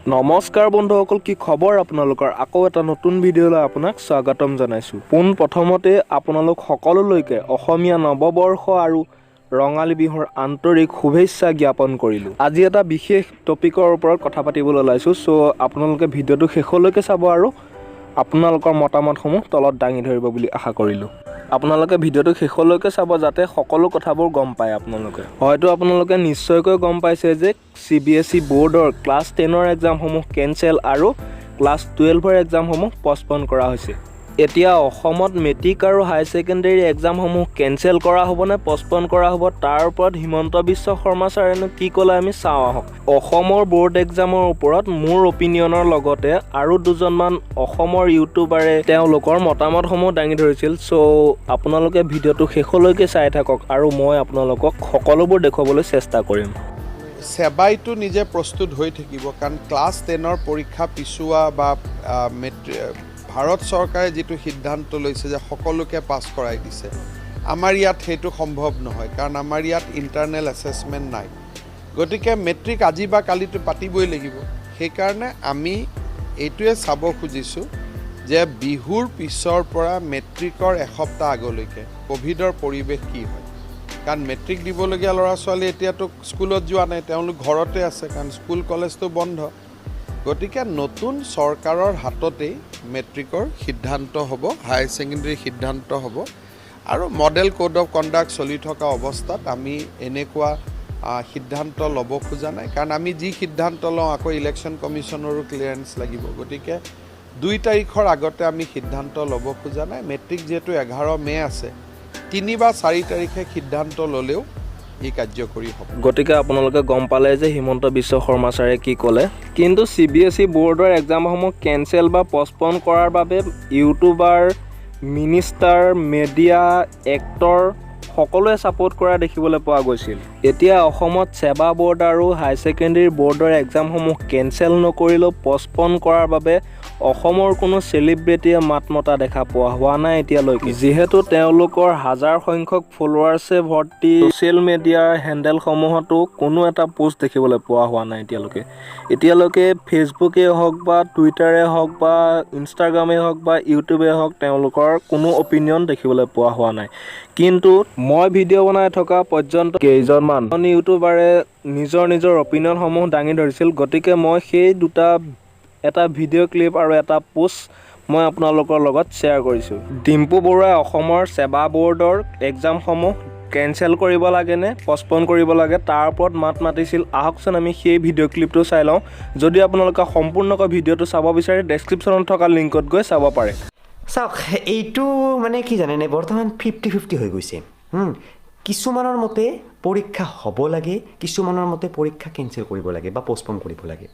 নমস্কাৰ বন্ধুসকল, কি খবৰ আপোনালোকৰ? আকৌ এটা নতুন ভিডিঅ'লৈ আপোনাক স্বাগতম জনাইছোঁ। প্ৰথমতে আপোনালোক সকলোলৈকে অসমীয়া নৱবৰ্ষ আৰু ৰঙালী বিহুৰ আন্তৰিক শুভেচ্ছা জ্ঞাপন কৰিলোঁ। আজি এটা বিশেষ টপিকৰ ওপৰত কথা পাতিবলৈ ওলাইছোঁ, আপোনালোকে ভিডিঅ'টো শেষলৈকে চাব আৰু আপোনালোকৰ মতামতসমূহ তলত দাঙি ধৰিব বুলি আশা কৰিলোঁ। আপোনালোকে ভিডিঅ'টো শেষলৈকে চাব যাতে সকলো কথাবোৰ গম পায়। হয়তো আপোনালোকে নিশ্চয়কৈ গম পাইছে যে CBSE বোৰ্ডৰ ক্লাছ 10ৰ এক্সামসমূহ কেঞ্চেল আৰু ক্লাছ 12ৰ এক্সামসমূহ পষ্টপন কৰা হৈছে। এতিয়া অসমত মেট্ৰিক আৰু হাই ছেকেণ্ডেৰী এক্সামসমূহ কেঞ্চেল কৰা হ'বনে পষ্টপন কৰা হ'ব, তাৰ ওপৰত হিমন্ত বিশ্ব শৰ্মা ছাৰেনো কি ক'লে আমি চাওঁ আহক। অসমৰ ব'ৰ্ড এক্সামৰ ওপৰত মোৰ অপিনিয়নৰ লগতে আৰু দুজনমান অসমৰ ইউটিউবাৰে তেওঁলোকৰ মতামতসমূহ দাঙি ধৰিছিল। আপোনালোকে ভিডিঅ'টো শেষলৈকে চাই থাকক আৰু মই আপোনালোকক সকলোবোৰ দেখুৱাবলৈ চেষ্টা কৰিম। সেবাইটো নিজে প্ৰস্তুত হৈ থাকিব, কাৰণ ক্লাছ 10ৰ পৰীক্ষা পিছুৱা বা ভাৰত চৰকাৰে যিটো সিদ্ধান্ত লৈছে যে সকলোকে পাছ কৰাই দিছে, আমাৰ ইয়াত সেইটো সম্ভৱ নহয়, কাৰণ আমাৰ ইয়াত ইণ্টাৰনেল এছেছমেণ্ট নাই। গতিকে মেট্ৰিক আজি বা কালিতো পাতিবই লাগিব। সেইকাৰণে আমি এইটোৱে চাব খুজিছোঁ যে বিহুৰ পিছৰ পৰা মেট্ৰিকৰ এসপ্তাহ আগলৈকে ক'ভিডৰ পৰিৱেশ কি হয়, কাৰণ মেট্ৰিক দিবলগীয়া ল'ৰা ছোৱালী এতিয়াতো স্কুলত যোৱা নাই, তেওঁলোক ঘৰতে আছে, কাৰণ স্কুল কলেজটো বন্ধ। গতিকে নতুন চৰকাৰৰ হাততেই মেট্ৰিকৰ সিদ্ধান্ত হ'ব, হাই ছেকেণ্ডেৰী সিদ্ধান্ত হ'ব, আৰু মডেল কোড অফ কণ্ডাক্ট চলি থকা অৱস্থাত আমি এনেকুৱা সিদ্ধান্ত ল'ব খোজা নাই, কাৰণ আমি যি সিদ্ধান্ত লওঁ আকৌ ইলেকশ্যন কমিশ্যনৰো ক্লিয়াৰেঞ্চ লাগিব। গতিকে 2 তাৰিখৰ আগতে আমি সিদ্ধান্ত ল'ব খোজা নাই। মেট্ৰিক যিহেতু 11 মে আছে, 3 বা 4 তাৰিখে সিদ্ধান্ত ল'লেও ই কাৰ্যকৰী হ'ব। গতিকে আপোনালোকে গম পালে যে হিমন্ত বিশ্ব শৰ্মা ছাৰে কি ক'লে। কিন্তু CBSE বোৰ্ডৰ এক্সামসমূহ কেঞ্চেল বা পষ্টপন কৰাৰ বাবে ইউটিউবাৰ, মিনিষ্টাৰ, মিডিয়া, এক্টৰ সকলোৱে ছাপোৰ্ট কৰা দেখিবলৈ পোৱা গৈছিল। এতিয়া অসমত সেবা বোৰ্ড আৰু হাই ছেকেণ্ডেৰী বোৰ্ডৰ এক্সামসমূহ কেঞ্চেল নকৰিলেও পষ্টপন কৰাৰ বাবে অসমৰ কোনো চেলিব্ৰিটিয়ে মাত মতা দেখা পোৱা হোৱা নাই এতিয়ালৈকে, যিহেতু তেওঁলোকৰ হাজাৰ সংখ্যক ফলোৱাৰ্ছে ভৰ্তি ছ'চিয়েল মিডিয়াৰ হেণ্ডেলসমূহতো কোনো এটা পোষ্ট দেখিবলৈ পোৱা হোৱা নাই এতিয়ালৈকে ফেচবুকেই হওক বা টুইটাৰে হওক বা ইনষ্টাগ্ৰামেই হওক বা ইউটিউবেই হওক তেওঁলোকৰ কোনো অপিনিয়ন দেখিবলৈ পোৱা হোৱা নাই। কিন্তু মই ভিডিঅ' বনাই থকা পৰ্যন্ত কেইজনমান ইউটিউবাৰে নিজৰ অপিনিয়নসমূহ দাঙি ধৰিছিল। গতিকে মই সেই এটা ভিডিঅ' ক্লিপ আৰু এটা পোষ্ট মই আপোনালোকৰ লগত শ্বেয়াৰ কৰিছোঁ। ডিম্পু বৰুৱাই অসমৰ সেবা বোৰ্ডৰ এক্সামসমূহ কেঞ্চেল কৰিব লাগেনে পষ্টপন কৰিব লাগে তাৰ ওপৰত মাত মাতিছিল। আহকচোন আমি সেই ভিডিঅ' ক্লিপটো চাই লওঁ। যদি আপোনালোকে সম্পূৰ্ণকৈ ভিডিঅ'টো চাব বিচাৰে ডেছক্ৰিপশ্যনত থকা লিংকত গৈ চাব পাৰে। চাওক, এইটো মানে কি জানেনে, বৰ্তমান 50-50 হৈ গৈছে। কিছুমানৰ মতে পৰীক্ষা হ'ব লাগে, কিছুমানৰ মতে পৰীক্ষা কেঞ্চেল কৰিব লাগে বা পষ্টপন কৰিব লাগে।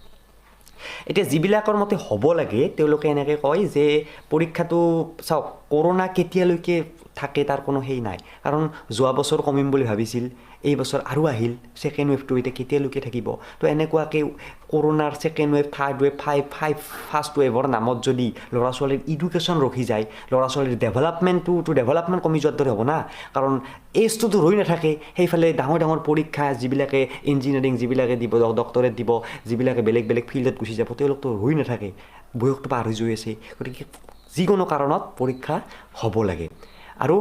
এতিয়া যিবিলাকৰ মতে হ'ব লাগে তেওঁলোকে এনেকৈ কয় যে পৰীক্ষাটো চাওক, কৰোণা কেতিয়ালৈকে থাকে তাৰ কোনো নাই, কাৰণ যোৱা বছৰ কমিম বুলি ভাবিছিল, এই বছৰ আৰু আহিল ছেকেণ্ড ৱেভটো, এতিয়া কেতিয়ালৈকে থাকিব। তো এনেকুৱাকৈ কৰোণাৰ second wave, third wave, first ৱেভৰ নামত যদি ল'ৰা ছোৱালীৰ এডুকেশ্যন ৰখি যায়, ল'ৰা ছোৱালীৰ ডেভেলপমেণ্ট কমি যোৱাৰ দৰে হ'ব না, কাৰণ এজটোতো ৰৈ নাথাকে। সেইফালে ডাঙৰ পৰীক্ষা যিবিলাকে ইঞ্জিনিয়াৰিং যিবিলাকে দিব, ডক্টৰেট দিব, যিবিলাকে বেলেগ ফিল্ডত গুচি যাব, তেওঁলোকতো ৰৈ নাথাকে, বয়সটো পাৰ হৈ গৈ আছে। গতিকে যিকোনো কাৰণত পৰীক্ষা হ'ব লাগে। আৰু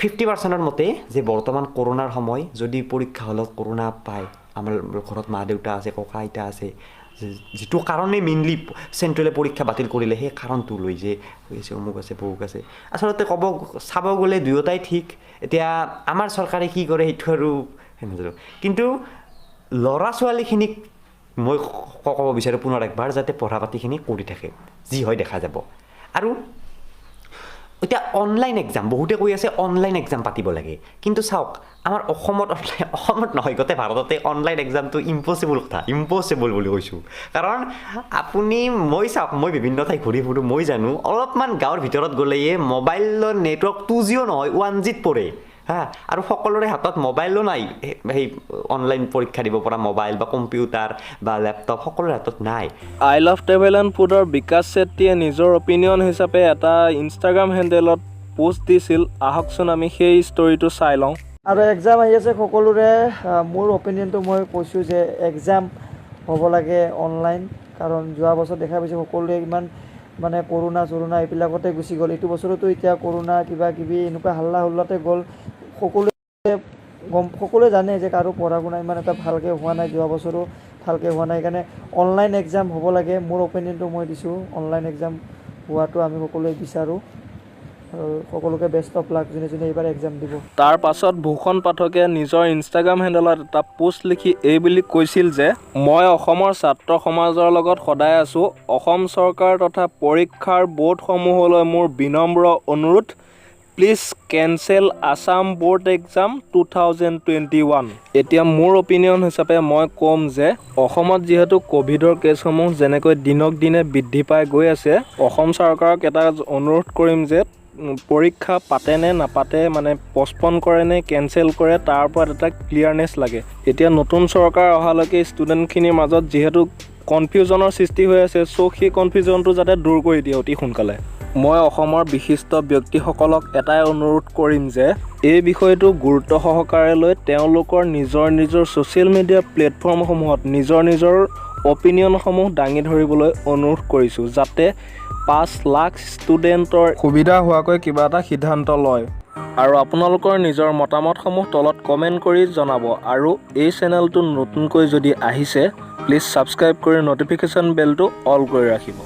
50%ৰ মতে যে বৰ্তমান কৰোণাৰ সময়, যদি পৰীক্ষা হলত কৰোণা পায়, আমাৰ ঘৰত মা দেউতা আছে, ককা আইতা আছে, যিটো কাৰণে মেইনলি চেণ্ট্ৰেলে পৰীক্ষা বাতিল কৰিলে সেই কাৰণটো লৈ যে হৈছে অমুক আছে বহুক আছে, আচলতে চাব গ'লে দুয়োটাই ঠিক। এতিয়া আমাৰ চৰকাৰে কি কৰে সেইটো আৰু নাজানো, কিন্তু ল'ৰা ছোৱালীখিনিক মই ক'ব বিচাৰোঁ পুনৰ একবাৰ যাতে পঢ়া পাতিখিনি কৰি থাকে, যি হয় দেখা যাব। আৰু এতিয়া অনলাইন এক্সাম, বহুতে কৈ আছে অনলাইন এক্সাম পাতিব লাগে, কিন্তু চাওক আমাৰ অসমত নহয়, গোটেই ভাৰততে অনলাইন এক্সামটো ইম্পচিবল বুলি কৈছোঁ। কাৰণ মই বিভিন্ন ঠাই ঘূৰি ফুৰোঁ, মই জানো অলপমান গাঁৱৰ ভিতৰত গ'লেই মোবাইলৰ নেটৱৰ্ক 2G নহয় 1G পৰে আৰু সকলোৰে হাতত মোবাইলো নাই, সেই অনলাইন পৰীক্ষা দিব পৰা মোবাইল বা কম্পিউটাৰ বা লেপটপ সকলোৰে হাতত নাই। আই লাভ ট্ৰেভেল এণ্ড ফুডৰ বিকাশ চেত্ৰীয়ে নিজৰ অপিনিয়ন হিচাপে এটা ইনষ্টাগ্ৰাম হেণ্ডেলত পোষ্ট দিছিল। আহকচোন আমি সেই ষ্টৰিটো চাই লওঁ। আৰু এক্সাম আহি আছে সকলোৰে, মোৰ অপিনিয়নটো মই কৈছোঁ যে এক্সাম হ'ব লাগে অনলাইন, কাৰণ যোৱা বছৰ দেখা পাইছোঁ সকলোৱে ইমান মানে কৰোণা এইবিলাকতে গুচি গ'ল। এইটো বছৰতো এতিয়া কৰোণা কিবা কিবি এনেকুৱা হাল্লা হুল্লাতে গ'ল। সকলোৱে জানে যে কাৰো পঢ়া শুনা ইমান এটা ভালকৈ হোৱা নাই, যোৱা বছৰো ভালকৈ হোৱা নাই। সেইকাৰণে অনলাইন এক্সাম হ'ব লাগে, মোৰ অপিনিয়নটো মই দিছোঁ। অনলাইন এক্সাম হোৱাটো আমি সকলোৱে বিচাৰোঁ আৰু সকলোকে বেষ্ট অফ লাক যোনে যোনে এইবাৰ এক্সাম দিব। তাৰ পাছত ভূষণ পাঠকে নিজৰ ইনষ্টাগ্ৰাম হেণ্ডেলত এটা পোষ্ট লিখি এই বুলি কৈছিল যে মই অসমৰ ছাত্ৰ সমাজৰ লগত সদায় আছোঁ। অসম চৰকাৰ তথা পৰীক্ষাৰ বোৰ্ডসমূহলৈ মোৰ বিনম্ৰ অনুৰোধ, please cancel Assam board exam 2021। এতিয়া মোৰ অপিনিয়ন হিচাপে মই ক'ম যে অসমত যিহেতু ক'ভিডৰ কেছসমূহ যেনেকৈ দিনক দিনে বৃদ্ধি পাই গৈ আছে, অসম চৰকাৰক এটা অনুৰোধ কৰিম যে পৰীক্ষা পাতে নে নাপাতে, মানে পষ্টপন কৰে নে কেনচেল কৰে, তাৰ ওপৰত এটা ক্লিয়াৰনেছ লাগে। এতিয়া নতুন চৰকাৰ অহালৈকে ষ্টুডেণ্টখিনিৰ মাজত যিহেতু কনফিউজনৰ সৃষ্টি হৈ আছে, চ' সেই কনফিউজনটো যাতে দূৰ কৰি দিয়ে অতি সোনকালে। মই অসমৰ বিশিষ্ট ব্যক্তিসকলক এটাই অনুৰোধ কৰিম যে এই বিষয়টো গুৰুত্ব সহকাৰে লৈ তেওঁলোকৰ নিজৰ ছ'চিয়েল মিডিয়া প্লেটফৰ্মসমূহত নিজৰ অপিনিয়নসমূহ দাঙি ধৰিবলৈ অনুৰোধ কৰিছোঁ, যাতে 5 লাখ ষ্টুডেণ্টৰ সুবিধা হোৱাকৈ কিবা এটা সিদ্ধান্ত লয়। আৰু আপোনালোকৰ নিজৰ মতামতসমূহ তলত কমেণ্ট কৰি জনাব। আৰু এই চেনেলটো নতুনকৈ যদি আহিছে, প্লিজ ছাবস্ক্ৰাইব কৰি ন'টিফিকেশ্যন বেলটো অল কৰি ৰাখিব।